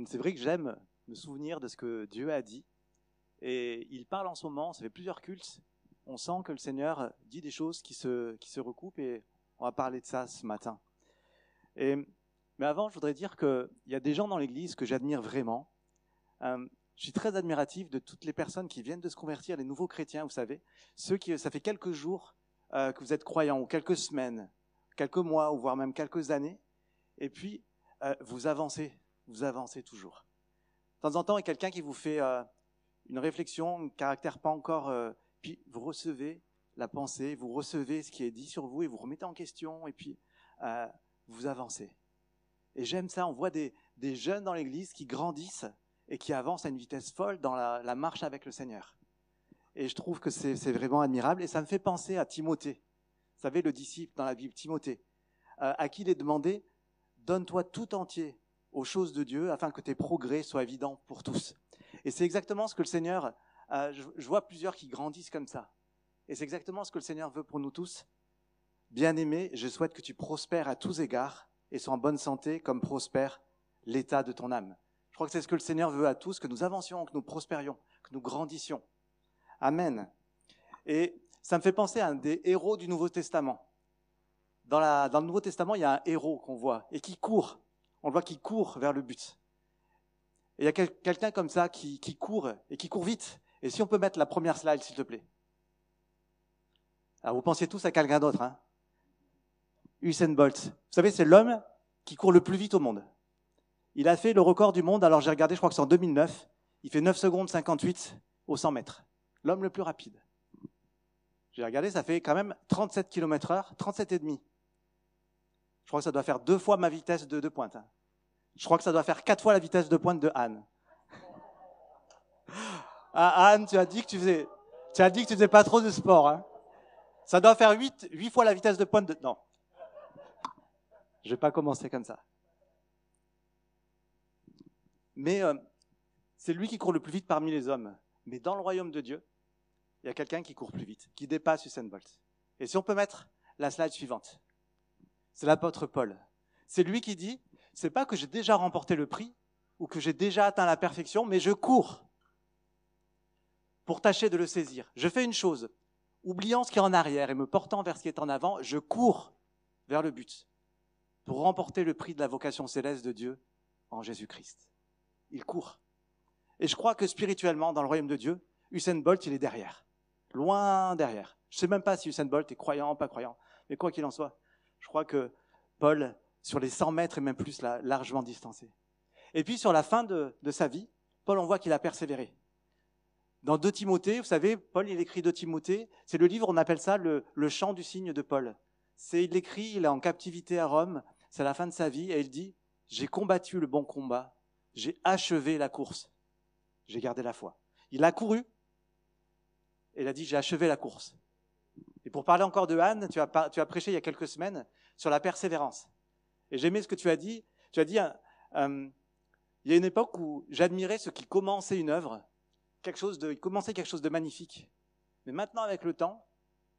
C'est vrai que j'aime me souvenir de ce que Dieu a dit. Et il parle en ce moment, ça fait plusieurs cultes. On sent que le Seigneur dit des choses qui se recoupent et on va parler de ça ce matin. Mais avant, je voudrais dire qu'il y a des gens dans l'Église que j'admire vraiment. Je suis très admiratif de toutes les personnes qui viennent de se convertir, les nouveaux chrétiens, vous savez. Ceux qui, ça fait quelques jours que vous êtes croyants, ou quelques semaines, quelques mois, ou voire même quelques années. Et puis, vous avancez toujours. De temps en temps, il y a quelqu'un qui vous fait une réflexion, un caractère pas encore... puis vous recevez la pensée, vous recevez ce qui est dit sur vous et vous remettez en question et puis vous avancez. Et j'aime ça, on voit des jeunes dans l'église qui grandissent et qui avancent à une vitesse folle dans la marche avec le Seigneur. Et je trouve que c'est vraiment admirable et ça me fait penser à Timothée. Vous savez, le disciple dans la Bible, Timothée, à qui il est demandé « Donne-toi tout entier aux choses de Dieu afin que tes progrès soient évidents pour tous. » Et c'est exactement ce que le Seigneur... je vois plusieurs qui grandissent comme ça. Et c'est exactement ce que le Seigneur veut pour nous tous. Bien-aimé, je souhaite que tu prospères à tous égards et sois en bonne santé comme prospère l'état de ton âme. Je crois que c'est ce que le Seigneur veut à tous, que nous avancions, que nous prospérions, que nous grandissions. Amen. Et ça me fait penser à un des héros du Nouveau Testament. Dans le Nouveau Testament, il y a un héros qu'on voit et qui court. On le voit qui court vers le but. Et il y a quelqu'un comme ça qui court et qui court vite. Et si on peut mettre la première slide, s'il te plaît. Alors, vous pensiez tous à quelqu'un d'autre, hein? Usain Bolt. Vous savez, c'est l'homme qui court le plus vite au monde. Il a fait le record du monde, alors j'ai regardé, je crois que c'est en 2009. Il fait 9 secondes 58 au 100 mètres. L'homme le plus rapide. J'ai regardé, ça fait quand même 37 km/h, 37,5. Je crois que ça doit faire 2 fois ma vitesse de pointe. Hein. Je crois que ça doit faire 4 fois la vitesse de pointe de Anne. Ah, Anne, tu as dit que tu faisais pas trop de sport. Hein. Ça doit faire 8 fois la vitesse de pointe de... Non. Je vais pas commencer comme ça. Mais c'est lui qui court le plus vite parmi les hommes. Mais dans le royaume de Dieu, il y a quelqu'un qui court plus vite, qui dépasse Usain Bolt. Et si on peut mettre la slide suivante. C'est l'apôtre Paul. C'est lui qui dit, c'est pas que j'ai déjà remporté le prix ou que j'ai déjà atteint la perfection, mais je cours pour tâcher de le saisir. Je fais une chose, oubliant ce qui est en arrière et me portant vers ce qui est en avant, je cours vers le but pour remporter le prix de la vocation céleste de Dieu en Jésus-Christ. Il court. Et je crois que spirituellement, dans le royaume de Dieu, Usain Bolt, il est derrière. Loin derrière. Je ne sais même pas si Usain Bolt est croyant ou pas croyant. Mais quoi qu'il en soit, je crois que Paul, sur les 100 mètres et même plus, l'a largement distancé. Et puis, sur la fin de sa vie, Paul, on voit qu'il a persévéré. Dans 2 Timothée, vous savez, Paul, il écrit 2 Timothée. C'est le livre, on appelle ça le chant du cygne de Paul. Il écrit, il est en captivité à Rome. C'est la fin de sa vie. Et il dit, j'ai combattu le bon combat. J'ai achevé la course. J'ai gardé la foi. Il a couru. Et il a dit, j'ai achevé la course. Et pour parler encore de Anne, tu as prêché il y a quelques semaines sur la persévérance. Et j'aimais ce que tu as dit. Tu as dit, il y a une époque où j'admirais ceux qui commençaient une œuvre, ils commençaient quelque chose de magnifique. Mais maintenant, avec le temps,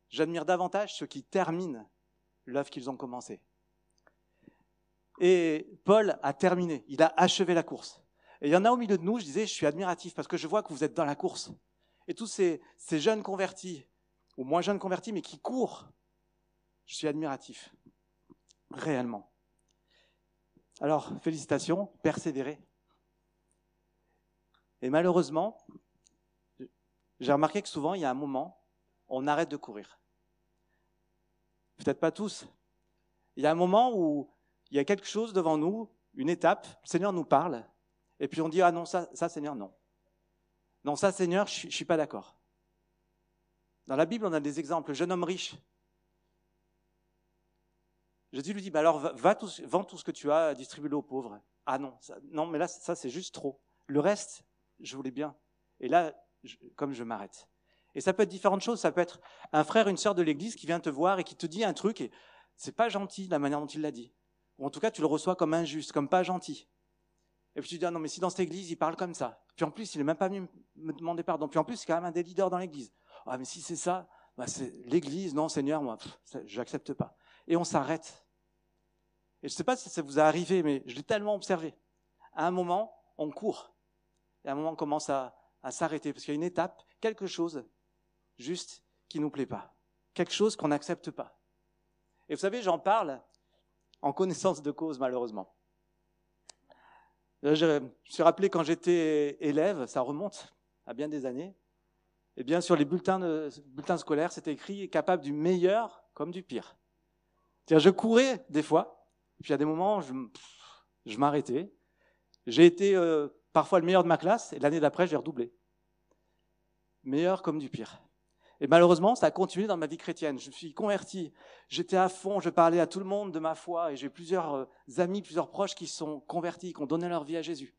j'admire davantage ceux qui terminent l'œuvre qu'ils ont commencée. Et Paul a terminé, il a achevé la course. Et il y en a au milieu de nous, je disais, je suis admiratif parce que je vois que vous êtes dans la course. Et tous ces jeunes convertis, ou moins jeunes convertis, mais qui courent, je suis admiratif, réellement. Alors, félicitations, persévérez. Et malheureusement, j'ai remarqué que souvent, il y a un moment, on arrête de courir. Peut-être pas tous. Il y a un moment où il y a quelque chose devant nous, une étape, le Seigneur nous parle, et puis on dit, ah non, ça Seigneur, non. Non, ça Seigneur, je ne suis pas d'accord. Dans la Bible, on a des exemples. Le jeune homme riche. Jésus lui dit, bah alors vends tout ce que tu as, distribue-le aux pauvres. Ah non, non, mais là, ça c'est juste trop. Le reste, je voulais bien. Et là, comme je m'arrête. Et ça peut être différentes choses. Ça peut être un frère, une sœur de l'église qui vient te voir et qui te dit un truc et c'est pas gentil la manière dont il l'a dit. Ou en tout cas, tu le reçois comme injuste, comme pas gentil. Et puis tu dis, ah non, mais si dans cette église, il parle comme ça. Puis en plus, il n'est même pas venu me demander pardon. Puis en plus, c'est quand même un des leaders dans l'église. Ah, mais si c'est ça, bah c'est l'église, non, Seigneur, moi, j'accepte pas. Et on s'arrête. Et je ne sais pas si ça vous est arrivé, mais je l'ai tellement observé. À un moment, on court. Et à un moment, on commence à s'arrêter parce qu'il y a une étape, quelque chose juste qui ne nous plaît pas, quelque chose qu'on n'accepte pas. Et vous savez, j'en parle en connaissance de cause, malheureusement. Je me suis rappelé quand j'étais élève, ça remonte à bien des années, et bien sur les bulletins scolaires, c'était écrit « capable du meilleur comme du pire ». C'est-à-dire, je courais des fois, puis à des moments, je m'arrêtais. J'ai été parfois le meilleur de ma classe, et l'année d'après, j'ai redoublé. Meilleur comme du pire. Et malheureusement, ça a continué dans ma vie chrétienne. Je me suis converti, j'étais à fond, je parlais à tout le monde de ma foi, et j'ai plusieurs amis, plusieurs proches qui sont convertis, qui ont donné leur vie à Jésus.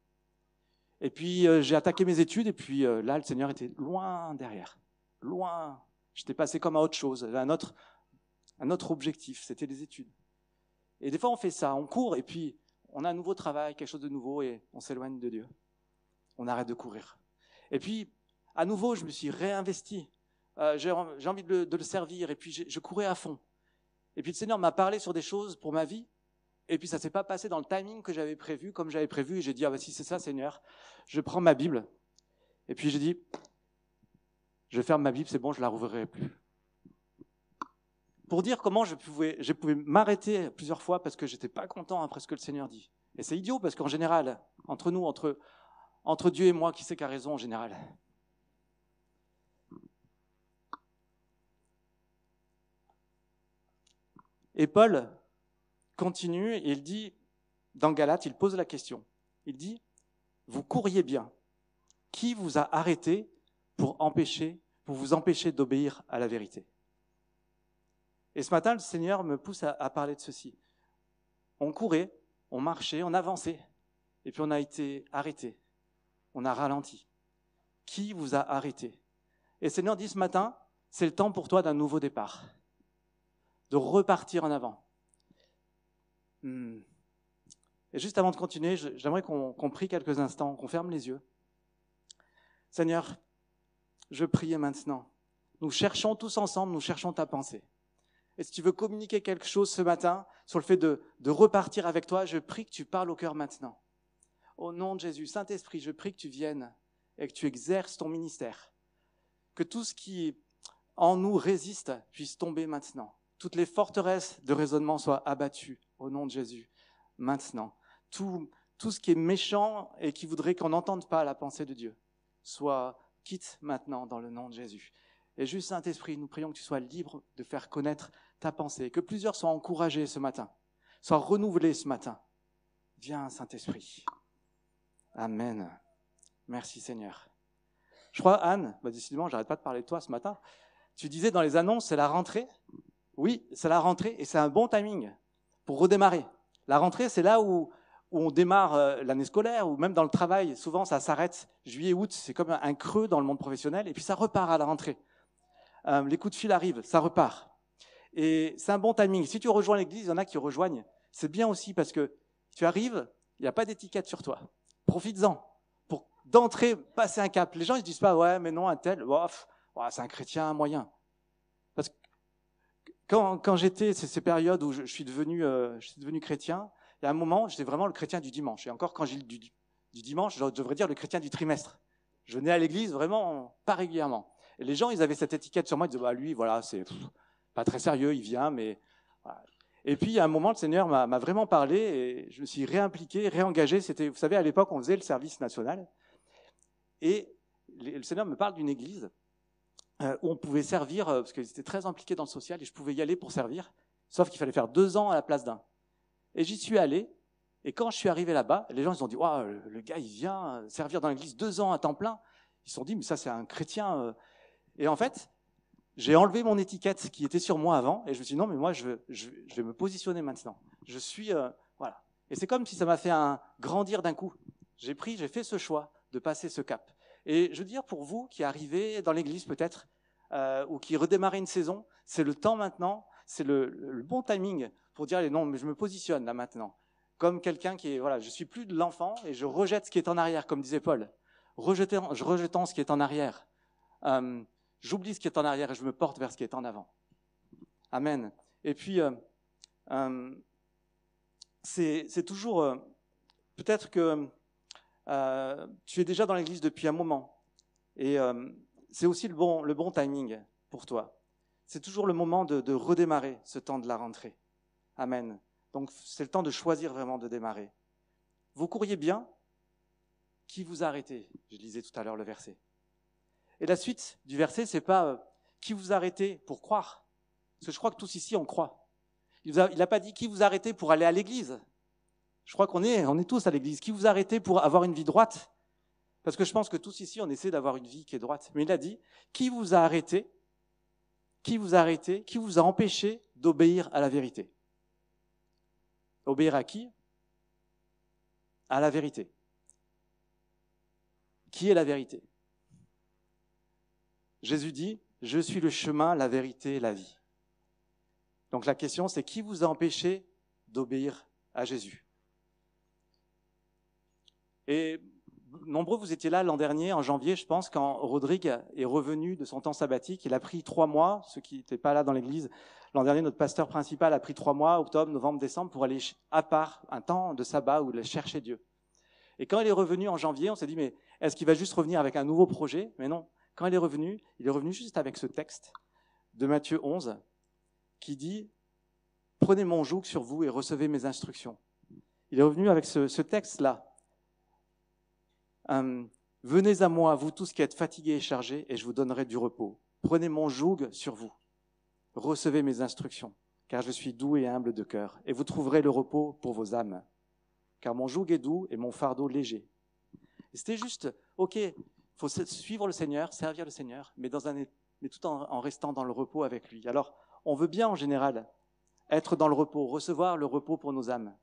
Et puis, j'ai attaqué mes études, et puis là, le Seigneur était loin derrière. Loin. J'étais passé comme à autre chose, à un autre objectif, c'était les études. Et des fois, on fait ça, on court, et puis on a un nouveau travail, quelque chose de nouveau, et on s'éloigne de Dieu. On arrête de courir. Et puis, à nouveau, je me suis réinvesti. J'ai envie de le servir, et puis je courais à fond. Et puis le Seigneur m'a parlé sur des choses pour ma vie, et puis ça ne s'est pas passé dans le timing que j'avais prévu, comme j'avais prévu, et j'ai dit, si c'est ça, Seigneur, je prends ma Bible, et puis j'ai dit, je ferme ma Bible, c'est bon, je ne la rouvrirai plus. Pour dire comment je pouvais m'arrêter plusieurs fois parce que je n'étais pas content après ce que le Seigneur dit. Et c'est idiot, parce qu'en général, entre nous, entre Dieu et moi, qui c'est qui a raison en général ? Et Paul continue et il dit, dans Galates, il pose la question. Il dit, vous couriez bien. Qui vous a arrêté pour vous empêcher d'obéir à la vérité ? Et ce matin, le Seigneur me pousse à parler de ceci. On courait, on marchait, on avançait, et puis on a été arrêté. On a ralenti. Qui vous a arrêté ? Et le Seigneur dit ce matin, c'est le temps pour toi d'un nouveau départ. De repartir en avant. Et juste avant de continuer, j'aimerais qu'on prie quelques instants, qu'on ferme les yeux. Seigneur, je prie maintenant. Nous cherchons tous ensemble, nous cherchons ta pensée. Et si tu veux communiquer quelque chose ce matin sur le fait de repartir avec toi, je prie que tu parles au cœur maintenant. Au nom de Jésus, Saint-Esprit, je prie que tu viennes et que tu exerces ton ministère. Que tout ce qui en nous résiste puisse tomber maintenant. Toutes les forteresses de raisonnement soient abattues au nom de Jésus, maintenant. Tout ce qui est méchant et qui voudrait qu'on n'entende pas la pensée de Dieu, soit quitte maintenant dans le nom de Jésus. Et juste Saint-Esprit, nous prions que tu sois libre de faire connaître ta pensée, que plusieurs soient encouragés ce matin, soient renouvelés ce matin. Viens Saint-Esprit. Amen. Merci Seigneur. Je crois, Anne, décidément, j'arrête pas de parler de toi ce matin. Tu disais dans les annonces, c'est la rentrée. Oui, c'est la rentrée et c'est un bon timing pour redémarrer. La rentrée, c'est là où on démarre l'année scolaire ou même dans le travail. Souvent, ça s'arrête juillet, août. C'est comme un creux dans le monde professionnel et puis ça repart à la rentrée. Les coups de fil arrivent, ça repart. Et c'est un bon timing. Si tu rejoins l'église, il y en a qui rejoignent. C'est bien aussi parce que tu arrives, il n'y a pas d'étiquette sur toi. Profites-en pour d'entrée passer un cap. Les gens ne se disent pas « ouais, mais non, un tel, c'est un chrétien moyen ». Parce que quand j'étais, ces périodes où je suis devenu chrétien, il y a un moment, j'étais vraiment le chrétien du dimanche. Et encore, quand j'ai du dimanche, je devrais dire le chrétien du trimestre. Je venais à l'église vraiment pas régulièrement. Et les gens, ils avaient cette étiquette sur moi, ils disaient lui, voilà, c'est pas très sérieux, il vient, mais voilà. Et puis, à un moment, le Seigneur m'a vraiment parlé et je me suis réimpliqué, réengagé. C'était, vous savez, à l'époque, on faisait le service national. Et le Seigneur me parle d'une église où on pouvait servir, parce qu'ils étaient très impliqués dans le social, et je pouvais y aller pour servir, sauf qu'il fallait faire 2 ans à la place d'un. Et j'y suis allé, et quand je suis arrivé là-bas, les gens ils ont dit wow, le gars, il vient servir dans l'église 2 ans à temps plein. Ils se sont dit, mais ça, c'est un chrétien. Et en fait, j'ai enlevé mon étiquette qui était sur moi avant, et je me suis dit, non, mais moi, je vais me positionner maintenant. Je suis, voilà. Et c'est comme si ça m'a fait grandir d'un coup. J'ai fait ce choix de passer ce cap. Et je veux dire, pour vous qui arrivez dans l'église peut-être, ou qui redémarrez une saison, c'est le temps maintenant, c'est le bon timing pour dire, non, mais je me positionne là maintenant. Comme quelqu'un qui est, voilà, je suis plus de l'enfant et je rejette ce qui est en arrière, comme disait Paul. Rejetant ce qui est en arrière. J'oublie ce qui est en arrière et je me porte vers ce qui est en avant. Amen. Et puis, c'est toujours, peut-être que tu es déjà dans l'église depuis un moment. Et c'est aussi le bon timing pour toi. C'est toujours le moment de redémarrer ce temps de la rentrée. Amen. Donc c'est le temps de choisir vraiment de démarrer. Vous couriez bien, qui vous a arrêté? Je lisais tout à l'heure le verset. Et la suite du verset, c'est pas qui vous a arrêté pour croire. Parce que je crois que tous ici, on croit. Il n'a pas dit qui vous a arrêté pour aller à l'église. Je crois qu'on est tous à l'église. Qui vous a arrêté pour avoir une vie droite? Parce que je pense que tous ici, on essaie d'avoir une vie qui est droite. Mais il a dit, qui vous a arrêté? Qui vous a arrêté? Qui vous a empêché d'obéir à la vérité? Obéir à qui? À la vérité. Qui est la vérité? Jésus dit, je suis le chemin, la vérité et la vie. Donc la question, c'est qui vous a empêché d'obéir à Jésus? Et nombreux, vous étiez là l'an dernier, en janvier, je pense, quand Rodrigue est revenu de son temps sabbatique. Il a pris 3 mois, ceux qui n'étaient pas là dans l'église. L'an dernier, notre pasteur principal a pris 3 mois, octobre, novembre, décembre, pour aller à part, un temps de sabbat où il cherchait Dieu. Et quand il est revenu en janvier, on s'est dit, mais est-ce qu'il va juste revenir avec un nouveau projet? Mais non. Quand il est revenu juste avec ce texte de Matthieu 11 qui dit « Prenez mon joug sur vous et recevez mes instructions ». Il est revenu avec ce texte-là. « Venez à moi, vous tous qui êtes fatigués et chargés, et je vous donnerai du repos. Prenez mon joug sur vous. Recevez mes instructions, car je suis doux et humble de cœur, et vous trouverez le repos pour vos âmes. Car mon joug est doux et mon fardeau léger. » Et c'était juste, ok, il faut suivre le Seigneur, servir le Seigneur, mais tout en restant dans le repos avec lui. Alors, on veut bien en général être dans le repos, recevoir le repos pour nos âmes.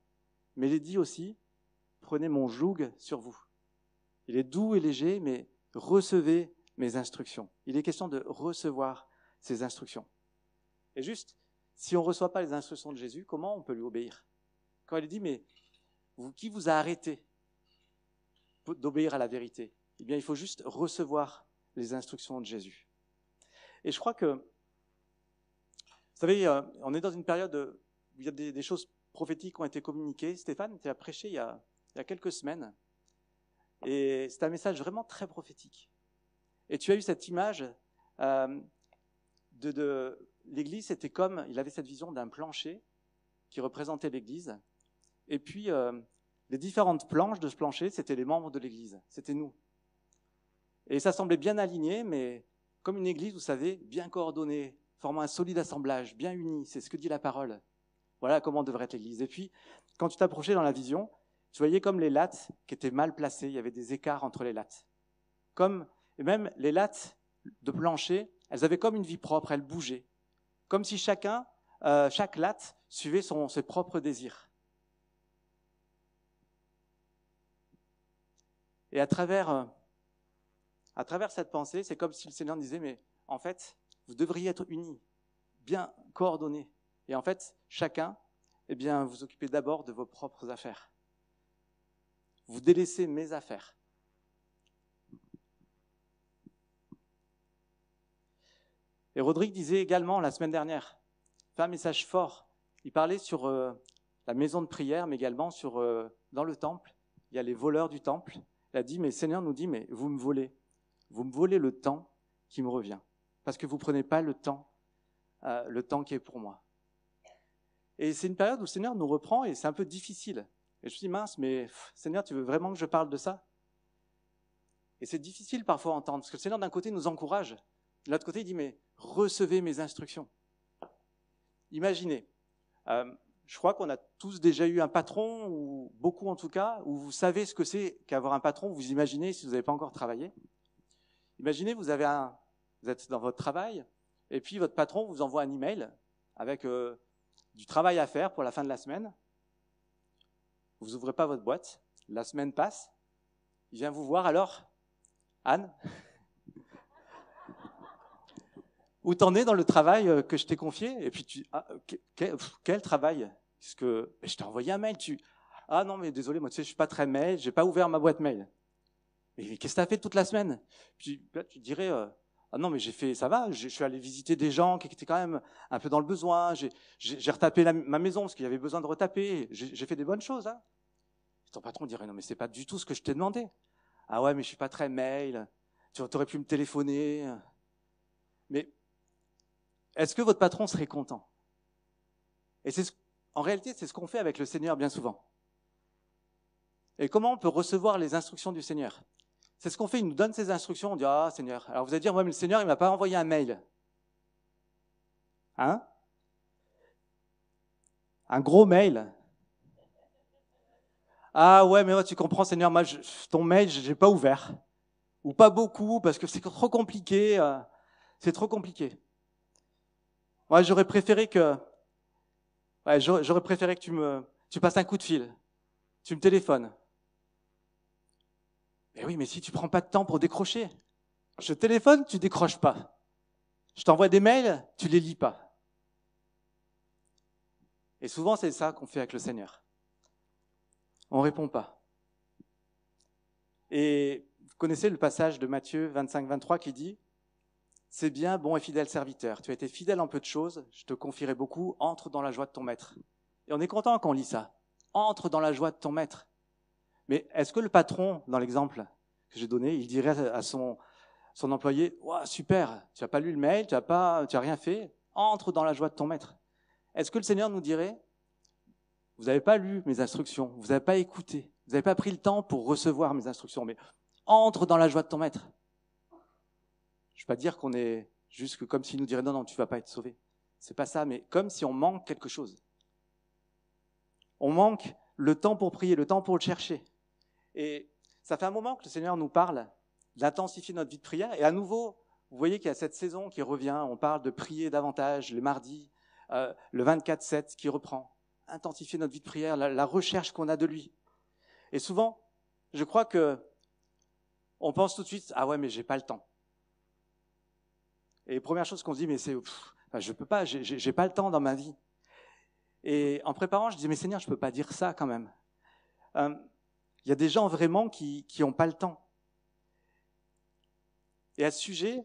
Mais il est dit aussi, prenez mon joug sur vous. Il est doux et léger, mais recevez mes instructions. Il est question de recevoir ces instructions. Et juste, si on ne reçoit pas les instructions de Jésus, comment on peut lui obéir? Quand il dit, mais qui vous a arrêté d'obéir à la vérité? Eh bien, il faut juste recevoir les instructions de Jésus. Et je crois que, vous savez, on est dans une période où il y a des choses prophétiques qui ont été communiquées. Stéphane, tu as prêché il y a quelques semaines. Et c'est un message vraiment très prophétique. Et tu as eu cette image de l'église, c'était comme, il avait cette vision d'un plancher qui représentait l'église. Et puis, les différentes planches de ce plancher, c'était les membres de l'église, c'était nous. Et ça semblait bien aligné, mais comme une église, vous savez, bien coordonnée, formant un solide assemblage, bien uni, c'est ce que dit la parole. Voilà comment devrait être l'église. Et puis, quand tu t'approchais dans la vision, tu voyais comme les lattes qui étaient mal placées, il y avait des écarts entre les lattes. Et même les lattes de plancher, elles avaient comme une vie propre, elles bougeaient. Comme si chaque latte suivait ses propres désirs. Et à travers cette pensée, c'est comme si le Seigneur disait, mais en fait, vous devriez être unis, bien coordonnés. Et en fait, chacun, eh bien, vous occupez d'abord de vos propres affaires. Vous délaissez mes affaires. Et Rodrigue disait également la semaine dernière, fait un message fort. Il parlait sur la maison de prière, mais également dans le temple. Il y a les voleurs du temple. Il a dit, mais Seigneur nous dit, mais vous me volez le temps qui me revient, parce que vous ne prenez pas le temps qui est pour moi. Et c'est une période où le Seigneur nous reprend et c'est un peu difficile. Et je me dis, mince, mais Seigneur, tu veux vraiment que je parle de ça? Et c'est difficile parfois à entendre, parce que le Seigneur d'un côté nous encourage, de l'autre côté il dit, mais recevez mes instructions. Imaginez, je crois qu'on a tous déjà eu un patron, ou beaucoup en tout cas, où vous savez ce que c'est qu'avoir un patron, vous imaginez si vous n'avez pas encore travaillé. Imaginez, vous êtes dans votre travail, et puis votre patron vous envoie un email avec du travail à faire pour la fin de la semaine. Vous n'ouvrez pas votre boîte, la semaine passe, il vient vous voir, alors, Anne, où t'en es dans le travail que je t'ai confié? Et puis quel travail? Parce que je t'ai envoyé un mail, ah non mais désolé, moi tu sais, je suis pas très mail, j'ai pas ouvert ma boîte mail. Mais qu'est-ce que t'as fait toute la semaine? Puis là, tu dirais, ah non mais ça va, je suis allé visiter des gens qui étaient quand même un peu dans le besoin, j'ai retapé ma maison parce qu'il y avait besoin de retaper, j'ai fait des bonnes choses. Hein. ton patron dirait, non mais c'est pas du tout ce que je t'ai demandé. Ah ouais, mais je suis pas très mail, tu aurais pu me téléphoner. Mais est-ce que votre patron serait content? Et en réalité, c'est ce qu'on fait avec le Seigneur bien souvent. Et comment on peut recevoir les instructions du Seigneur? C'est ce qu'on fait, il nous donne ses instructions, on dit, ah Seigneur. Alors vous allez dire, ouais, mais le Seigneur, il m'a pas envoyé un mail. Hein? Un gros mail. Ah ouais, mais ouais, tu comprends, Seigneur, moi, ton mail, je l'ai pas ouvert. Ou pas beaucoup, parce que c'est trop compliqué. C'est trop compliqué. Moi, j'aurais préféré que tu passes un coup de fil. Tu me téléphones. Mais oui, mais si tu prends pas de temps pour décrocher. Je téléphone, tu décroches pas. Je t'envoie des mails, tu les lis pas. Et souvent, c'est ça qu'on fait avec le Seigneur. On répond pas. Et vous connaissez le passage de Matthieu 25-23 qui dit « C'est bien, bon et fidèle serviteur. Tu as été fidèle en peu de choses, je te confierai beaucoup. Entre dans la joie de ton maître. » Et on est content quand on lit ça. Entre dans la joie de ton maître. Mais est-ce que le patron, dans l'exemple que j'ai donné, il dirait à son employé, wow, super, tu n'as pas lu le mail, tu n'as rien fait, entre dans la joie de ton maître. Est-ce que le Seigneur nous dirait, vous n'avez pas lu mes instructions, vous n'avez pas écouté, vous n'avez pas pris le temps pour recevoir mes instructions, mais entre dans la joie de ton maître. Je ne vais pas dire qu'on est juste comme s'il nous dirait, non, non, tu ne vas pas être sauvé. C'est pas ça, mais comme si on manque quelque chose. On manque le temps pour prier, le temps pour le chercher. Et ça fait un moment que le Seigneur nous parle d'intensifier notre vie de prière. Et à nouveau, vous voyez qu'il y a cette saison qui revient. On parle de prier davantage les mardis, le 24/7 qui reprend. Intensifier notre vie de prière, la recherche qu'on a de lui. Et souvent, je crois que on pense tout de suite, ah ouais, mais j'ai pas le temps. Et première chose qu'on se dit, mais je peux pas, j'ai pas le temps dans ma vie. Et en préparant, je dis, mais Seigneur, je peux pas dire ça quand même. Il y a des gens vraiment qui n'ont pas le temps. Et à ce sujet,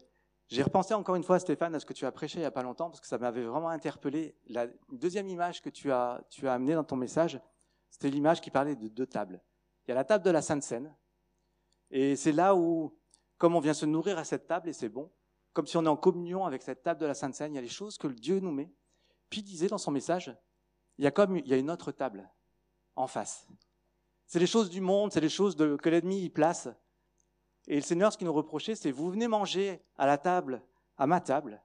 j'ai repensé encore une fois, Stéphane, à ce que tu as prêché il n'y a pas longtemps, parce que ça m'avait vraiment interpellé. La deuxième image que tu as amenée dans ton message, c'était l'image qui parlait de 2 tables. Il y a la table de la Sainte Seine, et c'est là où, comme on vient se nourrir à cette table, et c'est bon, comme si on est en communion avec cette table de la Sainte Seine, il y a les choses que Dieu nous met. Puis il disait dans son message, il y a une autre table en face. C'est les choses du monde, c'est les choses que l'ennemi y place. Et le Seigneur, ce qu'il nous reprochait, c'est vous venez manger à la table, à ma table,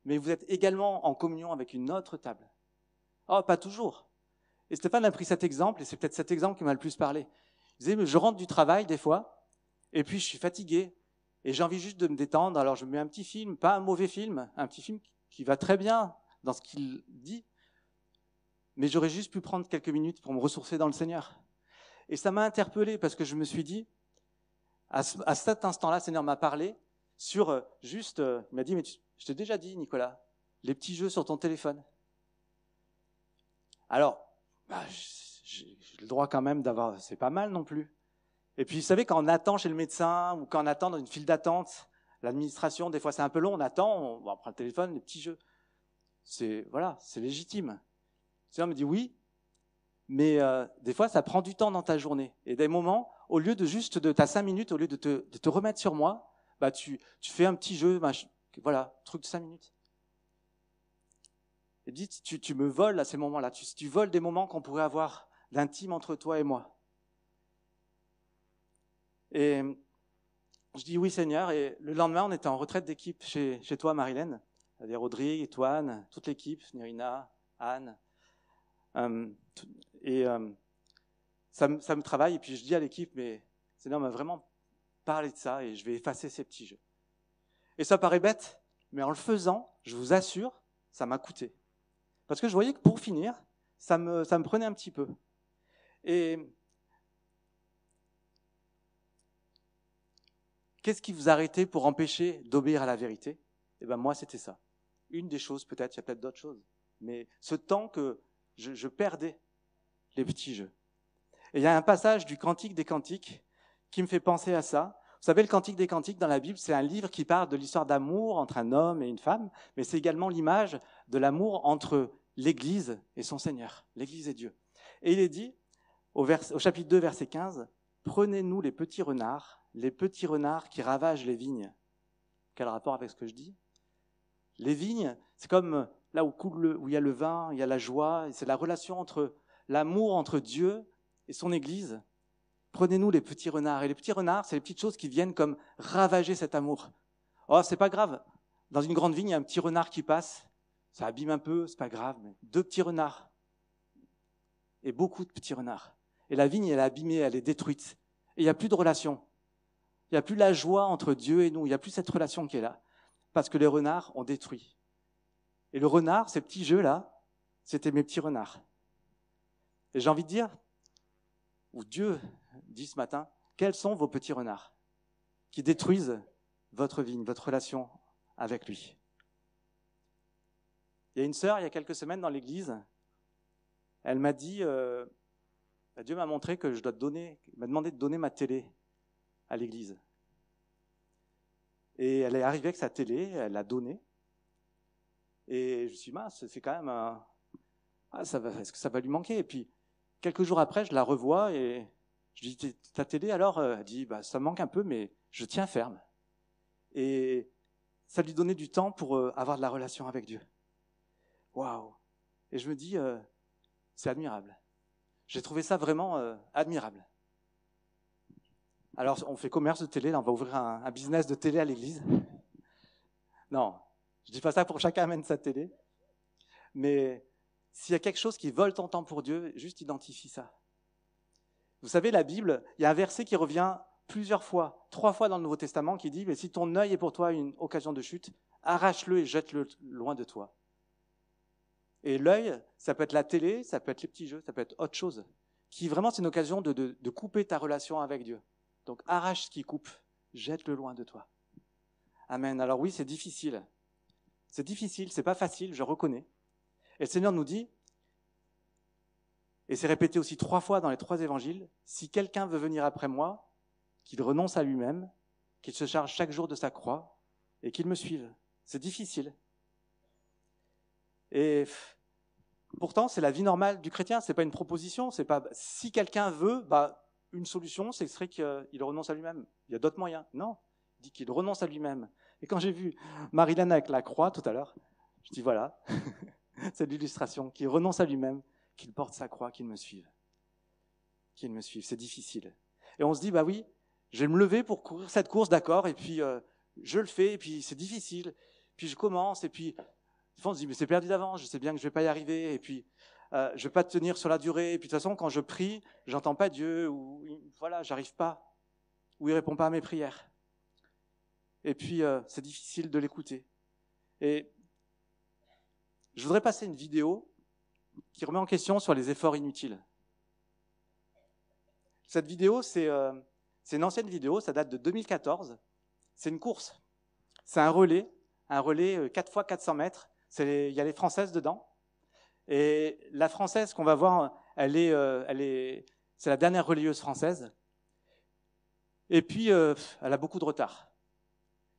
mais vous êtes également en communion avec une autre table. Oh, pas toujours. Et Stéphane a pris cet exemple, et c'est peut-être cet exemple qui m'a le plus parlé. Il disait, mais je rentre du travail des fois, et puis je suis fatigué, et j'ai envie juste de me détendre, alors je me mets un petit film, pas un mauvais film, un petit film qui va très bien dans ce qu'il dit, mais j'aurais juste pu prendre quelques minutes pour me ressourcer dans le Seigneur. Et ça m'a interpellé parce que je me suis dit, à cet instant-là, le Seigneur m'a parlé sur il m'a dit, mais je t'ai déjà dit, Nicolas, les petits jeux sur ton téléphone. Alors, j'ai le droit quand même d'avoir, c'est pas mal non plus. Et puis, vous savez, quand on attend chez le médecin ou quand on attend dans une file d'attente, l'administration, des fois c'est un peu long, on attend, on prend le téléphone, les petits jeux. C'est légitime. Le Seigneur me dit oui, mais des fois, ça prend du temps dans ta journée. Et des moments, au lieu de juste de ta 5 minutes, au lieu de te remettre sur moi, bah tu fais un petit jeu, truc de 5 minutes. Et dis, tu me voles à ces moments-là. Tu voles des moments qu'on pourrait avoir d'intime entre toi et moi. Et je dis oui, Seigneur. Et le lendemain, on était en retraite d'équipe chez toi, Marilène. C'est-à-dire Audrey, Étoine, toute l'équipe, Nérina, Anne. Ça me travaille, et puis je dis à l'équipe, mais Seigneur m'a vraiment parlé de ça, et je vais effacer ces petits jeux. Et ça paraît bête, mais en le faisant, je vous assure, ça m'a coûté. Parce que je voyais que pour finir, ça me prenait un petit peu. Et qu'est-ce qui vous arrêtait pour empêcher d'obéir à la vérité? Eh bien moi, c'était ça. Une des choses, peut-être, il y a peut-être d'autres choses. Mais ce temps que je perdais les petits jeux. Et il y a un passage du Cantique des Cantiques qui me fait penser à ça. Vous savez, le Cantique des Cantiques dans la Bible, c'est un livre qui parle de l'histoire d'amour entre un homme et une femme, mais c'est également l'image de l'amour entre l'Église et son Seigneur, l'Église et Dieu. Et il est dit, au chapitre 2, verset 15, « Prenez-nous les petits renards qui ravagent les vignes. » Quel rapport avec ce que je dis ? Les vignes, c'est comme là où il y a le vin, il y a la joie, c'est la relation entre l'amour entre Dieu et son Église. Prenez-nous les petits renards. Et les petits renards, c'est les petites choses qui viennent comme ravager cet amour. Oh, c'est pas grave. Dans une grande vigne, il y a un petit renard qui passe. Ça abîme un peu, c'est pas grave. Mais 2 petits renards. Et beaucoup de petits renards. Et la vigne, elle est abîmée, elle est détruite. Et il n'y a plus de relation. Il n'y a plus la joie entre Dieu et nous. Il n'y a plus cette relation qui est là. Parce que les renards ont détruit. Et le renard, ces petits jeux-là, c'était mes petits renards. Et j'ai envie de dire, ou Dieu dit ce matin, quels sont vos petits renards qui détruisent votre vigne, votre relation avec lui. Il y a une sœur, il y a quelques semaines dans l'église, elle m'a dit, Dieu m'a montré que je dois il m'a demandé de donner ma télé à l'église. Et elle est arrivée avec sa télé, elle l'a donnée. Et je me suis dit, mince, c'est quand même est-ce que ça va lui manquer ? Et puis, quelques jours après, je la revois et je lui dis, ta télé alors ? Elle dit, ça me manque un peu, mais je tiens ferme. Et ça lui donnait du temps pour avoir de la relation avec Dieu. Waouh ! Et je me dis, c'est admirable. J'ai trouvé ça vraiment admirable. Alors, on fait commerce de télé, là, on va ouvrir un business de télé à l'église. Non, je dis pas ça pour chacun amène sa télé. Mais s'il y a quelque chose qui vole ton temps pour Dieu, juste identifie ça. Vous savez, la Bible, il y a un verset qui revient plusieurs fois, 3 fois dans le Nouveau Testament, qui dit « Mais si ton œil est pour toi une occasion de chute, arrache-le et jette-le loin de toi. » Et l'œil, ça peut être la télé, ça peut être les petits jeux, ça peut être autre chose, qui vraiment c'est une occasion de couper ta relation avec Dieu. Donc arrache ce qui coupe, jette-le loin de toi. Amen. Alors oui, c'est difficile, c'est pas facile, je reconnais. Et le Seigneur nous dit, et c'est répété aussi 3 fois dans les 3 évangiles, si quelqu'un veut venir après moi, qu'il renonce à lui-même, qu'il se charge chaque jour de sa croix et qu'il me suive. C'est difficile. Et pourtant, c'est la vie normale du chrétien, c'est pas une proposition, c'est pas si quelqu'un veut, une solution, ce serait qu'il renonce à lui-même. Il y a d'autres moyens. Non, il dit qu'il renonce à lui-même. Et quand j'ai vu Marilyn avec la croix tout à l'heure, je dis voilà, c'est l'illustration, qu'il renonce à lui-même, qu'il porte sa croix, qu'il me suive. Qu'il me suive, c'est difficile. Et on se dit, oui, je vais me lever pour courir cette course, d'accord, et puis je le fais, et puis c'est difficile, puis je commence, et puis on se dit, mais c'est perdu d'avance, je sais bien que je ne vais pas y arriver, et puis je ne vais pas tenir sur la durée, et puis de toute façon, quand je prie, j'entends pas Dieu, ou voilà, j'arrive pas, ou il répond pas à mes prières. Et puis c'est difficile de l'écouter. Et je voudrais passer une vidéo qui remet en question sur les efforts inutiles. Cette vidéo, c'est une ancienne vidéo, ça date de 2014. C'est une course. C'est un relais 4 x 400 mètres. Il y a les Françaises dedans. Et la Française qu'on va voir, c'est la dernière relayeuse française. Et puis, elle a beaucoup de retard.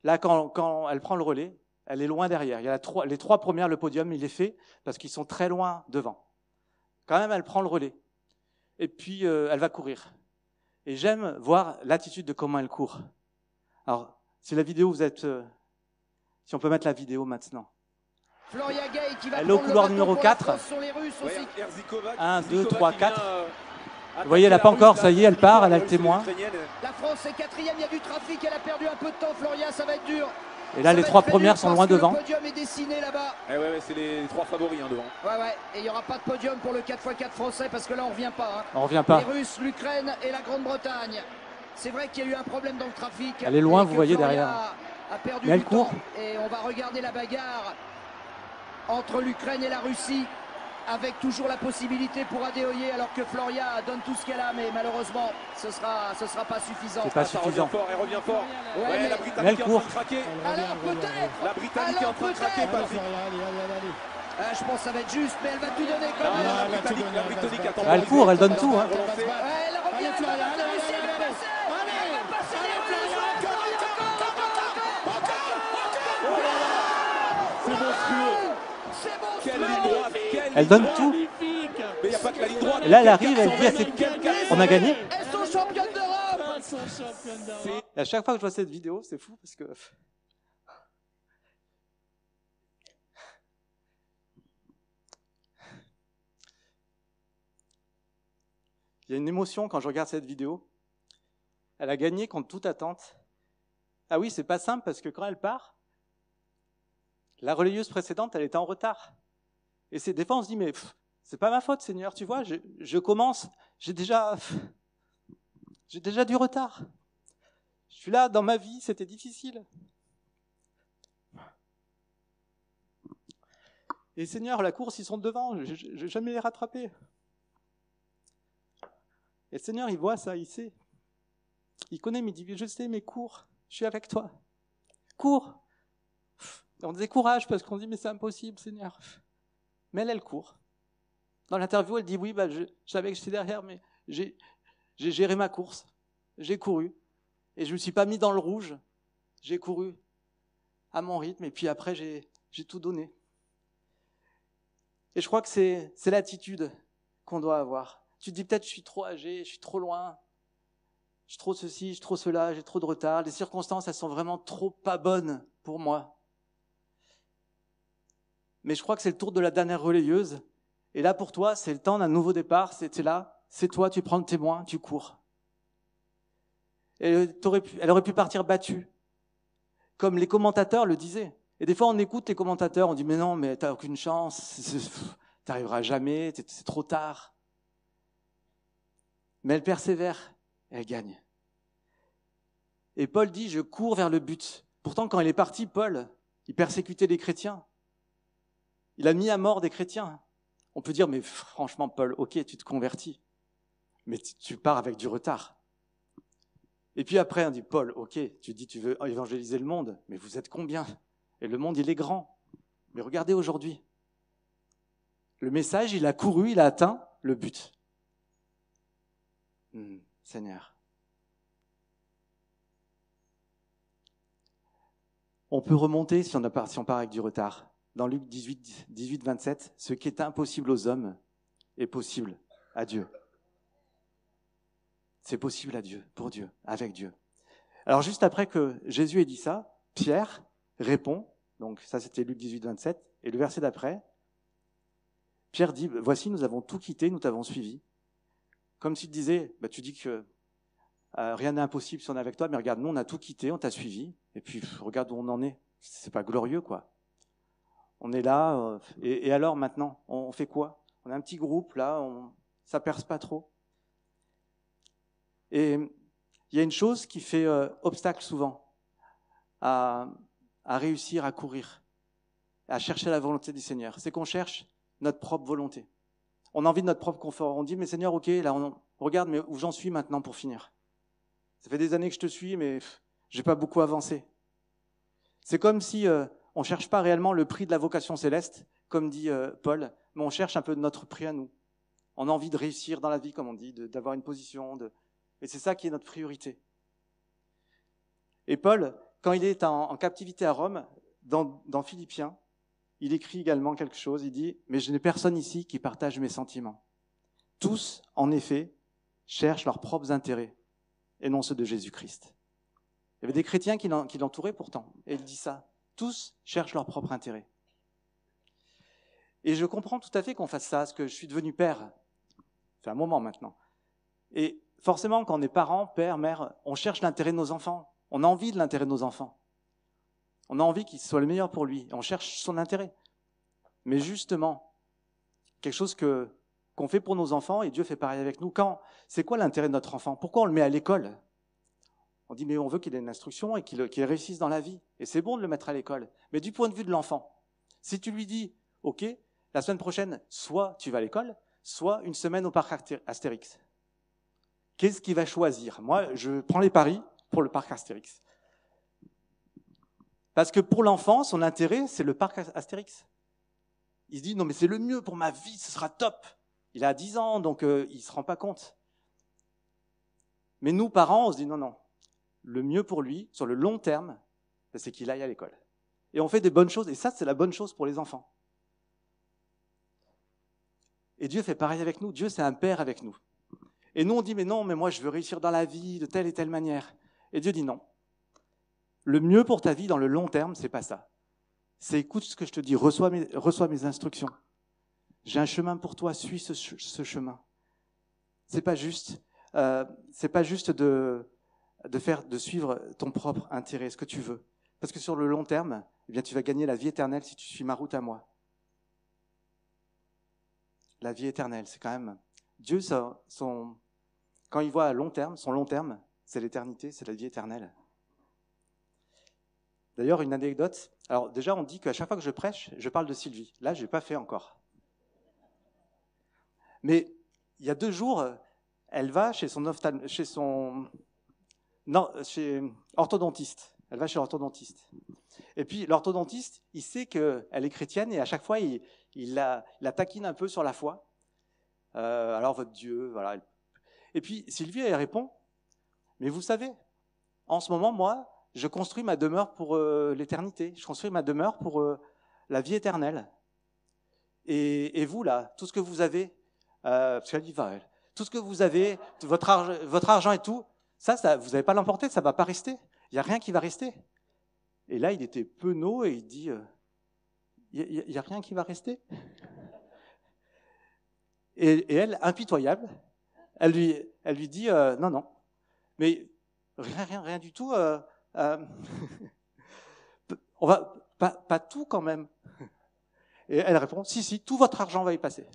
Là, quand elle prend le relais, elle est loin derrière. Il y a les 3 premières, le podium, il est fait parce qu'ils sont très loin devant. Quand même, elle prend le relais. Et puis, elle va courir. Et j'aime voir l'attitude de comment elle court. Alors, si la vidéo, si on peut mettre la vidéo maintenant. Elle est au couloir numéro 4. 1, 2, 3, 4. Vous voyez, elle n'a pas encore, ça y est, elle part, elle a le témoin. La France est 4e, il y a du trafic, elle a perdu un peu de temps, Floria, ça va être dur. Et là, les 3 premières sont loin devant. Le podium est dessiné là-bas. C'est les 3 favoris devant. Et il n'y aura pas de podium pour le 4x4 français parce que là, on ne revient pas. On revient pas. Les Russes, l'Ukraine et la Grande-Bretagne. C'est vrai qu'il y a eu un problème dans le trafic. Elle est loin, vous voyez derrière. A perdu mais elle du court. Temps. Et on va regarder la bagarre entre l'Ukraine et la Russie, avec toujours la possibilité pour Adéoyer, alors que Floria donne tout ce qu'elle a, mais malheureusement, ce sera pas suffisant. C'est pas suffisant. Elle revient fort. Mais la Britannique est en train de craquer. Alors peut-être. La Britannique est en train de craquer, Patrick. Je pense que ça va être juste, mais elle va tout donner quand même. La Britannique attend. Elle court, elle donne tout. Elle revient, elle va passer, elle va passer. Elle va passer les Russes. C'est monstrueux. C'est bon. Quelle ligne droite. Elle donne tout. Mais il n'y a pas que la ligne droite. Et là, elle arrive, elle dit à ses... Quelqu'un On a gagné. Elles sont championnes d'Europe. Elles sont championnes d'Europe. Et à chaque fois que je vois cette vidéo, c'est fou parce que il y a une émotion quand je regarde cette vidéo. Elle a gagné contre toute attente. Ah oui, c'est pas simple parce que quand elle part, la relayeuse précédente, elle était en retard. Et des fois, on se dit, mais c'est pas ma faute, Seigneur, tu vois, je commence, j'ai déjà du retard. Je suis là, dans ma vie, c'était difficile. Et Seigneur, la course, ils sont devant, je vais jamais les rattraper. Et le Seigneur, il voit ça, il sait. Il connaît, mais il dit, je sais, mais cours, je suis avec toi. Cours. Et on décourage parce qu'on dit, mais c'est impossible, Seigneur. Mais elle court. Dans l'interview, elle dit, oui, je savais que j'étais derrière, mais j'ai géré ma course. J'ai couru. Et je ne me suis pas mis dans le rouge. J'ai couru à mon rythme, et puis après, j'ai tout donné. Et je crois que c'est l'attitude qu'on doit avoir. Tu te dis peut-être, je suis trop âgé, je suis trop loin, je suis trop ceci, je suis trop cela, j'ai trop de retard. Les circonstances, elles sont vraiment trop pas bonnes pour moi. Mais je crois que c'est le tour de la dernière relayeuse. Et là, pour toi, c'est le temps d'un nouveau départ. C'était là, c'est toi, tu prends le témoin, tu cours. Et elle aurait pu partir battue, comme les commentateurs le disaient. Et des fois, on écoute les commentateurs, on dit « Mais non, mais t'as aucune chance, t'arriveras jamais, c'est trop tard. » Mais elle persévère, et elle gagne. Et Paul dit « Je cours vers le but ». Pourtant, quand il est parti, Paul, il persécutait les chrétiens. Il a mis à mort des chrétiens. On peut dire « Mais franchement, Paul, ok, tu te convertis, mais tu pars avec du retard. » Et puis après, on dit « Paul, ok, tu dis tu veux évangéliser le monde, mais vous êtes combien ? Et le monde, il est grand. Mais regardez aujourd'hui. Le message, il a couru, il a atteint le but. Seigneur. On peut remonter si on part avec du retard. Dans Luc 18, 27, ce qui est impossible aux hommes est possible à Dieu. C'est possible à Dieu, pour Dieu, avec Dieu. Alors juste après que Jésus ait dit ça, Pierre répond, donc ça c'était Luc 18, 27, et le verset d'après, Pierre dit, voici nous avons tout quitté, nous t'avons suivi. Comme s'il disait, tu dis que rien n'est impossible si on est avec toi, mais regarde, nous on a tout quitté, on t'a suivi, et puis regarde où on en est. C'est pas glorieux quoi. On est là, et alors maintenant, on fait quoi? On a un petit groupe là, ça perce pas trop. Et il y a une chose qui fait obstacle souvent à réussir à courir, à chercher la volonté du Seigneur. C'est qu'on cherche notre propre volonté. On a envie de notre propre confort. On dit, mais Seigneur, ok, là, regarde, mais où j'en suis maintenant pour finir. Ça fait des années que je te suis, mais j'ai pas beaucoup avancé. C'est comme si on cherche pas réellement le prix de la vocation céleste, comme dit Paul, mais on cherche un peu notre prix à nous. On a envie de réussir dans la vie, comme on dit, d'avoir une position, et c'est ça qui est notre priorité. Et Paul, quand il est en captivité à Rome, dans Philippiens, il écrit également quelque chose, il dit « Mais je n'ai personne ici qui partage mes sentiments. Tous, en effet, cherchent leurs propres intérêts, et non ceux de Jésus-Christ. » Il y avait des chrétiens qui l'entouraient pourtant, et il dit ça. Tous cherchent leurs propres intérêts. Et je comprends tout à fait qu'on fasse ça, parce que je suis devenu père. Ça fait un moment maintenant. Et forcément, quand on est parent, père, mère, on cherche l'intérêt de nos enfants. On a envie de l'intérêt de nos enfants. On a envie qu'il soit le meilleur pour lui. On cherche son intérêt. Mais justement, quelque chose qu'on fait pour nos enfants, et Dieu fait pareil avec nous. C'est quoi l'intérêt de notre enfant? Pourquoi on le met à l'école? On dit, mais on veut qu'il ait une instruction et qu'il réussisse dans la vie. Et c'est bon de le mettre à l'école. Mais du point de vue de l'enfant, si tu lui dis, ok, la semaine prochaine, soit tu vas à l'école, soit une semaine au parc Astérix. Qu'est-ce qu'il va choisir? Moi, je prends les paris pour le parc Astérix. Parce que pour l'enfant, son intérêt, c'est le parc Astérix. Il se dit, non mais c'est le mieux pour ma vie, ce sera top. Il a 10 ans, donc il ne se rend pas compte. Mais nous, parents, on se dit, non, le mieux pour lui, sur le long terme, c'est qu'il aille à l'école. Et on fait des bonnes choses, et ça, c'est la bonne chose pour les enfants. Et Dieu fait pareil avec nous. Dieu, c'est un père avec nous. Et nous, on dit, mais non, mais moi, je veux réussir dans la vie de telle et telle manière. Et Dieu dit non. Le mieux pour ta vie dans le long terme, c'est pas ça. C'est écoute ce que je te dis, reçois mes instructions. J'ai un chemin pour toi, suis ce chemin. C'est pas juste de suivre ton propre intérêt, ce que tu veux. Parce que sur le long terme, eh bien, tu vas gagner la vie éternelle si tu suis ma route à moi. La vie éternelle, c'est quand même... Dieu, quand il voit à long terme, son long terme, c'est l'éternité, c'est la vie éternelle. D'ailleurs, une anecdote. Alors déjà, on dit qu'à chaque fois que je prêche, je parle de Sylvie. Là, je n'ai pas fait encore. Mais il y a 2 jours, elle va chez orthodontiste. Elle va chez l'orthodontiste. Et puis l'orthodontiste, il sait qu'elle est chrétienne et à chaque fois, il la taquine un peu sur la foi. Alors votre Dieu, voilà. Et puis Sylvie, elle répond, mais vous savez, en ce moment, moi, je construis ma demeure pour l'éternité. Je construis ma demeure pour la vie éternelle. Et vous, là, tout ce que vous avez, parce qu'elle dit, tout ce que vous avez, votre argent et tout, ça vous n'allez pas l'emporter, ça ne va pas rester. Il n'y a rien qui va rester. Et là, il était penaud et il dit, il n'y a rien qui va rester. Et elle, impitoyable, elle lui dit, non, mais rien du tout. On va pas tout quand même. Et elle répond, si, tout votre argent va y passer.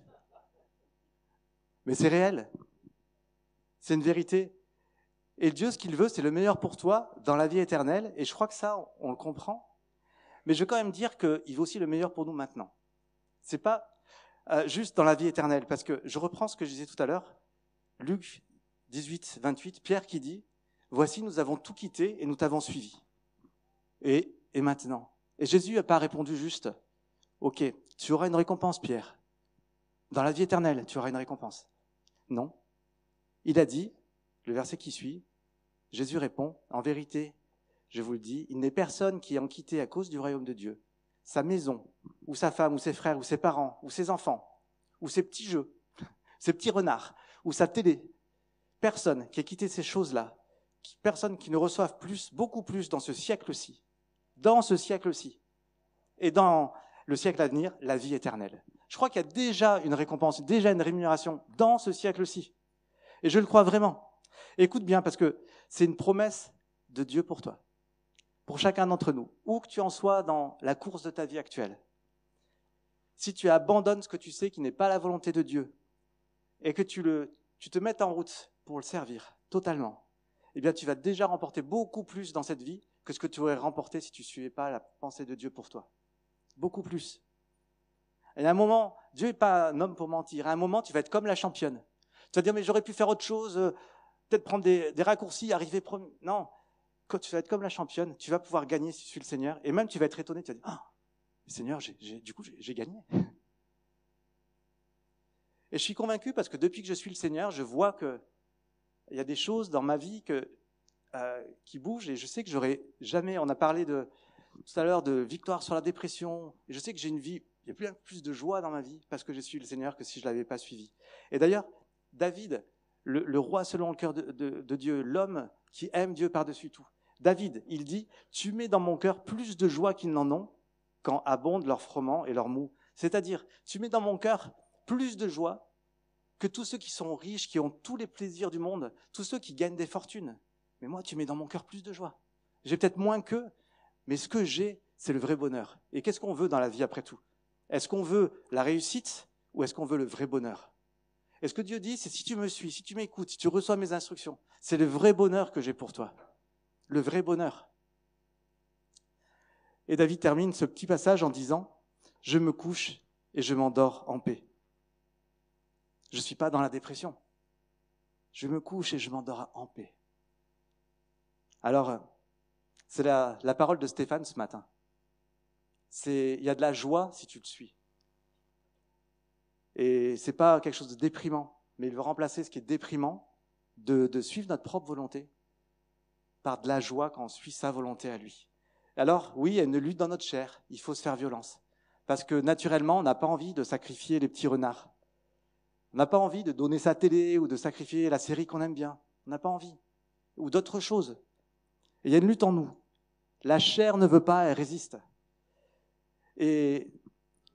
Mais c'est réel. C'est une vérité. Et Dieu, ce qu'il veut, c'est le meilleur pour toi dans la vie éternelle. Et je crois que ça, on le comprend. Mais je veux quand même dire qu'il veut aussi le meilleur pour nous maintenant. C'est pas juste dans la vie éternelle. Parce que je reprends ce que je disais tout à l'heure. Luc 18, 28, Pierre qui dit, « Voici, nous avons tout quitté et nous t'avons suivi. » Et maintenant. Et Jésus n'a pas répondu juste, « Ok, tu auras une récompense, Pierre. Dans la vie éternelle, tu auras une récompense. » Non. Il a dit, le verset qui suit, Jésus répond, « En vérité, je vous le dis, il n'est personne qui ait quitté à cause du royaume de Dieu sa maison, ou sa femme, ou ses frères, ou ses parents, ou ses enfants, ou ses petits jeux, ses petits renards, ou sa télé. Personne qui ait quitté ces choses-là, personne qui ne reçoive beaucoup plus dans ce siècle-ci, et dans le siècle à venir, la vie éternelle. Je crois qu'il y a déjà une récompense, déjà une rémunération dans ce siècle-ci. Et je le crois vraiment. Écoute bien, parce que c'est une promesse de Dieu pour toi, pour chacun d'entre nous, où que tu en sois dans la course de ta vie actuelle. Si tu abandonnes ce que tu sais qui n'est pas la volonté de Dieu, et que tu te mettes en route pour le servir totalement, eh bien tu vas déjà remporter beaucoup plus dans cette vie que ce que tu aurais remporté si tu ne suivais pas la pensée de Dieu pour toi. Beaucoup plus. Et à un moment, Dieu n'est pas un homme pour mentir. À un moment, tu vas être comme la championne. Tu vas dire, mais j'aurais pu faire autre chose, peut-être prendre des raccourcis, arriver premier. Non, quand tu vas être comme la championne, tu vas pouvoir gagner si tu suis le Seigneur. Et même, tu vas être étonné, tu vas dire, ah, Seigneur, j'ai gagné. Et je suis convaincu parce que depuis que je suis le Seigneur, je vois qu'il y a des choses dans ma vie qui bougent et je sais que j'aurais jamais, on a parlé tout à l'heure de victoire sur la dépression, et je sais que j'ai une vie, il y a plus de joie dans ma vie parce que je suis le Seigneur que si je ne l'avais pas suivi. Et d'ailleurs, David, le roi selon le cœur de Dieu, l'homme qui aime Dieu par-dessus tout, David, il dit, tu mets dans mon cœur plus de joie qu'ils n'en ont quand abondent leurs froment et leurs mou. C'est-à-dire, tu mets dans mon cœur plus de joie que tous ceux qui sont riches, qui ont tous les plaisirs du monde, tous ceux qui gagnent des fortunes. Mais moi, tu mets dans mon cœur plus de joie. J'ai peut-être moins qu'eux, mais ce que j'ai, c'est le vrai bonheur. Et qu'est-ce qu'on veut dans la vie après tout? Est-ce qu'on veut la réussite ou est-ce qu'on veut le vrai bonheur? Et ce que Dieu dit, c'est si tu me suis, si tu m'écoutes, si tu reçois mes instructions, c'est le vrai bonheur que j'ai pour toi. Le vrai bonheur. Et David termine ce petit passage en disant « Je me couche et je m'endors en paix ». Je ne suis pas dans la dépression. Je me couche et je m'endors en paix. Alors, c'est la parole de Stéphane ce matin. Il y a de la joie si tu le suis. Et ce n'est pas quelque chose de déprimant, mais il veut remplacer ce qui est déprimant de suivre notre propre volonté par de la joie quand on suit sa volonté à lui. Alors, oui, il y a une lutte dans notre chair, il faut se faire violence. Parce que naturellement, on n'a pas envie de sacrifier les petits renards. On n'a pas envie de donner sa télé ou de sacrifier la série qu'on aime bien. On n'a pas envie. Ou d'autres choses. Et il y a une lutte en nous. La chair ne veut pas, elle résiste. Et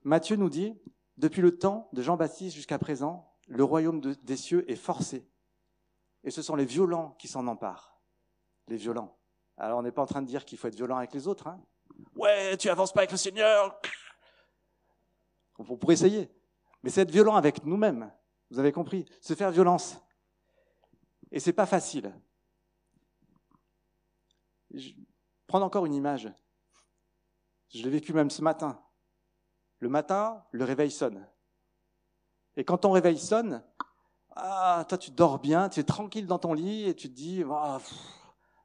Matthieu nous dit, depuis le temps de Jean-Baptiste jusqu'à présent, le royaume des cieux est forcé. Et ce sont les violents qui s'en emparent. Les violents. Alors on n'est pas en train de dire qu'il faut être violent avec les autres. Hein. Ouais, tu avances pas avec le Seigneur. On pourrait essayer. Mais c'est être violent avec nous-mêmes. Vous avez compris? Se faire violence. Et c'est pas facile. Prendre encore une image. Je l'ai vécu même ce matin. Le matin, le réveil sonne. Et quand ton réveil sonne, toi tu dors bien, tu es tranquille dans ton lit et tu te dis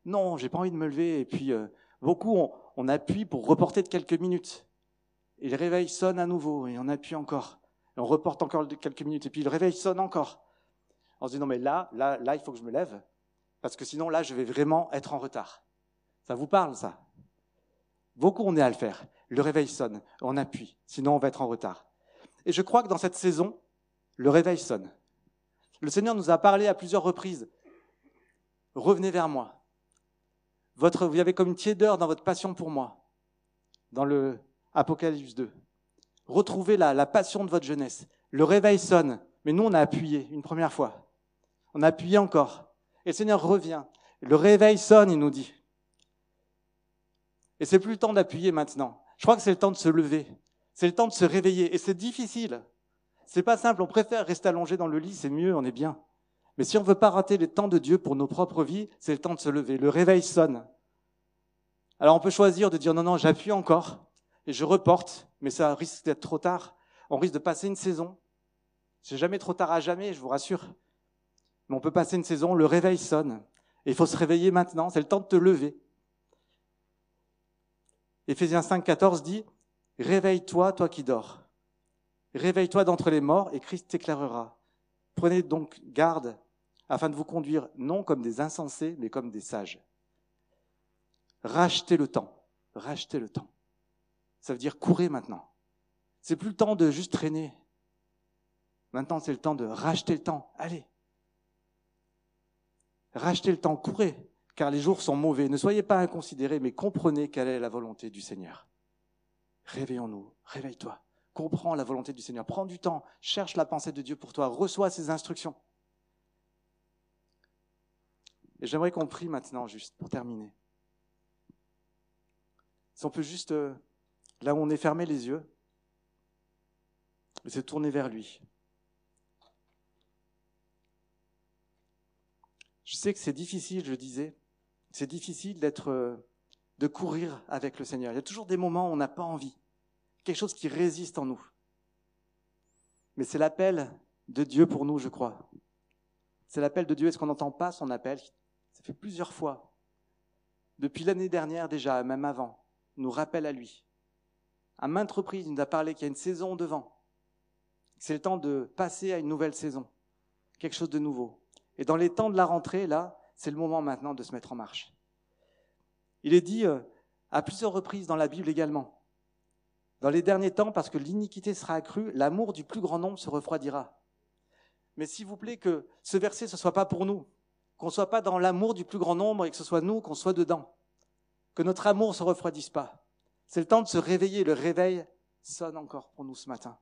non, j'ai pas envie de me lever. Et puis beaucoup on appuie pour reporter de quelques minutes. Et le réveil sonne à nouveau et on appuie encore. Et on reporte encore de quelques minutes et puis le réveil sonne encore. On se dit non mais là il faut que je me lève parce que sinon là je vais vraiment être en retard. Ça vous parle ça? Beaucoup on est à le faire. Le réveil sonne, on appuie, sinon on va être en retard. Et je crois que dans cette saison, le réveil sonne. Le Seigneur nous a parlé à plusieurs reprises. Revenez vers moi. Vous avez comme une tiédeur dans votre passion pour moi. Dans le Apocalypse 2. Retrouvez la passion de votre jeunesse. Le réveil sonne, mais nous on a appuyé une première fois. On a appuyé encore. Et le Seigneur revient. Le réveil sonne, il nous dit. Et c'est plus le temps d'appuyer maintenant. Je crois que c'est le temps de se lever. C'est le temps de se réveiller. Et c'est difficile. C'est pas simple. On préfère rester allongé dans le lit, c'est mieux, on est bien. Mais si on veut pas rater les temps de Dieu pour nos propres vies, c'est le temps de se lever. Le réveil sonne. Alors on peut choisir de dire non, j'appuie encore et je reporte, mais ça risque d'être trop tard. On risque de passer une saison. C'est jamais trop tard à jamais, je vous rassure. Mais on peut passer une saison, le réveil sonne. Et il faut se réveiller maintenant, c'est le temps de te lever. Éphésiens 5,14 dit « Réveille-toi, toi qui dors. Réveille-toi d'entre les morts et Christ t'éclairera. Prenez donc garde afin de vous conduire non comme des insensés, mais comme des sages. » Rachetez le temps. Rachetez le temps. Ça veut dire courez maintenant. C'est plus le temps de juste traîner. Maintenant, c'est le temps de racheter le temps. Allez. Rachetez le temps, courez. Car les jours sont mauvais. Ne soyez pas inconsidérés, mais comprenez quelle est la volonté du Seigneur. Réveillons-nous, réveille-toi. Comprends la volonté du Seigneur. Prends du temps, cherche la pensée de Dieu pour toi, reçois ses instructions. Et j'aimerais qu'on prie maintenant, juste pour terminer. Si on peut juste, là où on est fermé les yeux, se tourner vers lui. Je sais que c'est difficile, je disais, c'est difficile de courir avec le Seigneur. Il y a toujours des moments où on n'a pas envie, quelque chose qui résiste en nous. Mais c'est l'appel de Dieu pour nous, je crois. C'est l'appel de Dieu. Est-ce qu'on n'entend pas son appel? Ça fait plusieurs fois, depuis l'année dernière déjà, même avant, il nous rappelle à lui. À maintes reprises, il nous a parlé qu'il y a une saison devant. C'est le temps de passer à une nouvelle saison, quelque chose de nouveau. Et dans les temps de la rentrée, là, c'est le moment maintenant de se mettre en marche. Il est dit à plusieurs reprises dans la Bible également. Dans les derniers temps, parce que l'iniquité sera accrue, l'amour du plus grand nombre se refroidira. Mais s'il vous plaît que ce verset, ce ne soit pas pour nous, qu'on ne soit pas dans l'amour du plus grand nombre et que ce soit nous, qu'on soit dedans, que notre amour ne se refroidisse pas. C'est le temps de se réveiller. Le réveil sonne encore pour nous ce matin.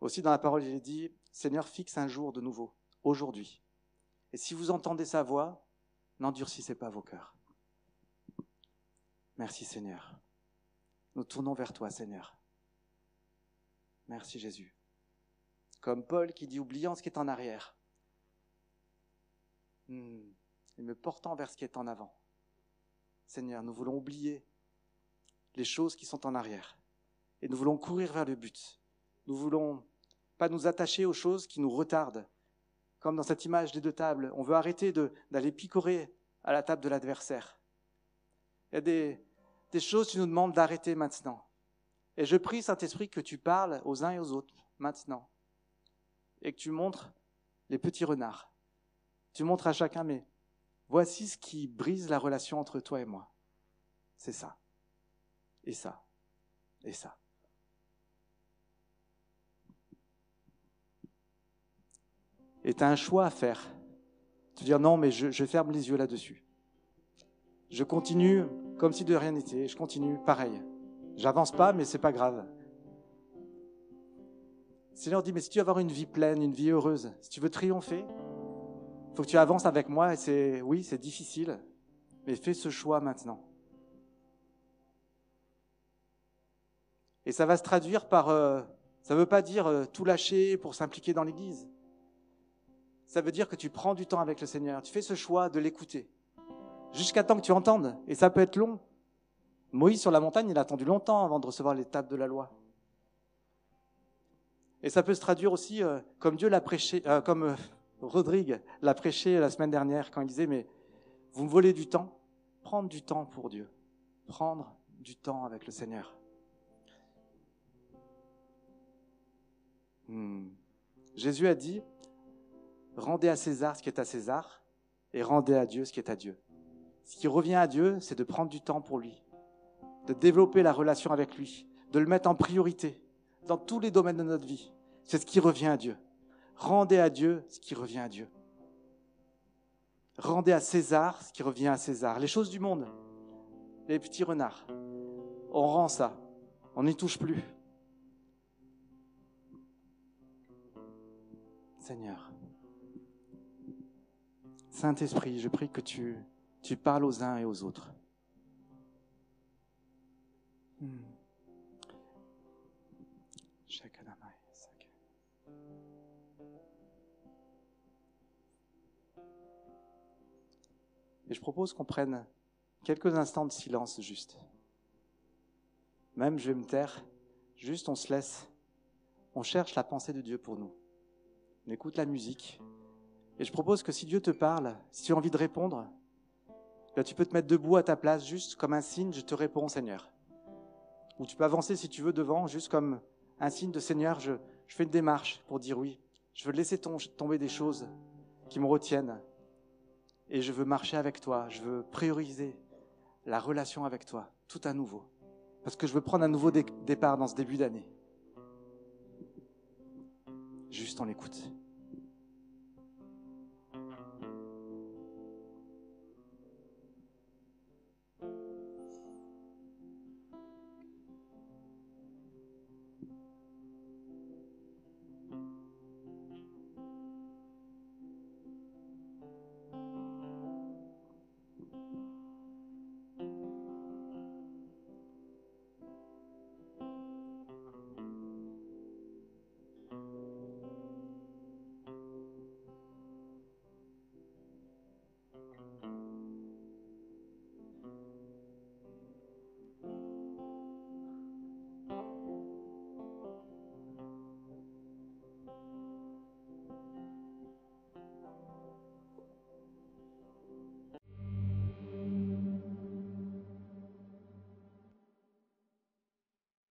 Aussi dans la parole, il est dit, Seigneur, fixe un jour de nouveau, aujourd'hui. Et si vous entendez sa voix, n'endurcissez pas vos cœurs. Merci Seigneur. Nous tournons vers toi, Seigneur. Merci Jésus. Comme Paul qui dit, oubliant ce qui est en arrière, et me portant vers ce qui est en avant. Seigneur, nous voulons oublier les choses qui sont en arrière. Et nous voulons courir vers le but. Nous voulons pas nous attacher aux choses qui nous retardent. Comme dans cette image des deux tables, on veut arrêter d'aller picorer à la table de l'adversaire. Il y a des choses que tu nous demandes d'arrêter maintenant. Et je prie, Saint-Esprit, que tu parles aux uns et aux autres maintenant. Et que tu montres les petits renards. Tu montres à chacun, mais voici ce qui brise la relation entre toi et moi. C'est ça. Et ça. Et ça. Et tu as un choix à faire. Te dire non, mais je ferme les yeux là-dessus. Je continue comme si de rien n'était. Je continue pareil. J'avance pas, mais c'est pas grave. Le Seigneur dit, mais si tu veux avoir une vie pleine, une vie heureuse, si tu veux triompher, il faut que tu avances avec moi. Et c'est difficile, mais fais ce choix maintenant. Et ça va se traduire par, ça ne veut pas dire tout lâcher pour s'impliquer dans l'Église. Ça veut dire que tu prends du temps avec le Seigneur. Tu fais ce choix de l'écouter. Jusqu'à temps que tu entendes. Et ça peut être long. Moïse sur la montagne, il a attendu longtemps avant de recevoir les tables de la loi. Et ça peut se traduire aussi comme Dieu l'a prêché, comme Rodrigue l'a prêché la semaine dernière quand il disait, mais vous me volez du temps. Prendre du temps pour Dieu. Prendre du temps avec le Seigneur. Jésus a dit, rendez à César ce qui est à César et rendez à Dieu ce qui est à Dieu. Ce qui revient à Dieu, c'est de prendre du temps pour lui, de développer la relation avec lui, de le mettre en priorité dans tous les domaines de notre vie. C'est ce qui revient à Dieu. Rendez à Dieu ce qui revient à Dieu. Rendez à César ce qui revient à César. Les choses du monde, les petits renards, on rend ça, on n'y touche plus. Seigneur, Saint-Esprit, je prie que tu parles aux uns et aux autres. Et je propose qu'on prenne quelques instants de silence juste. Même je vais me taire, juste on se laisse, on cherche la pensée de Dieu pour nous. On écoute la musique. Et je propose que si Dieu te parle, si tu as envie de répondre, là tu peux te mettre debout à ta place, juste comme un signe, je te réponds Seigneur. Ou tu peux avancer si tu veux devant, juste comme un signe de Seigneur, je fais une démarche pour dire oui. Je veux laisser tomber des choses qui me retiennent. Et je veux marcher avec toi, je veux prioriser la relation avec toi, tout à nouveau. Parce que je veux prendre un nouveau départ dans ce début d'année. Juste on l'écoute.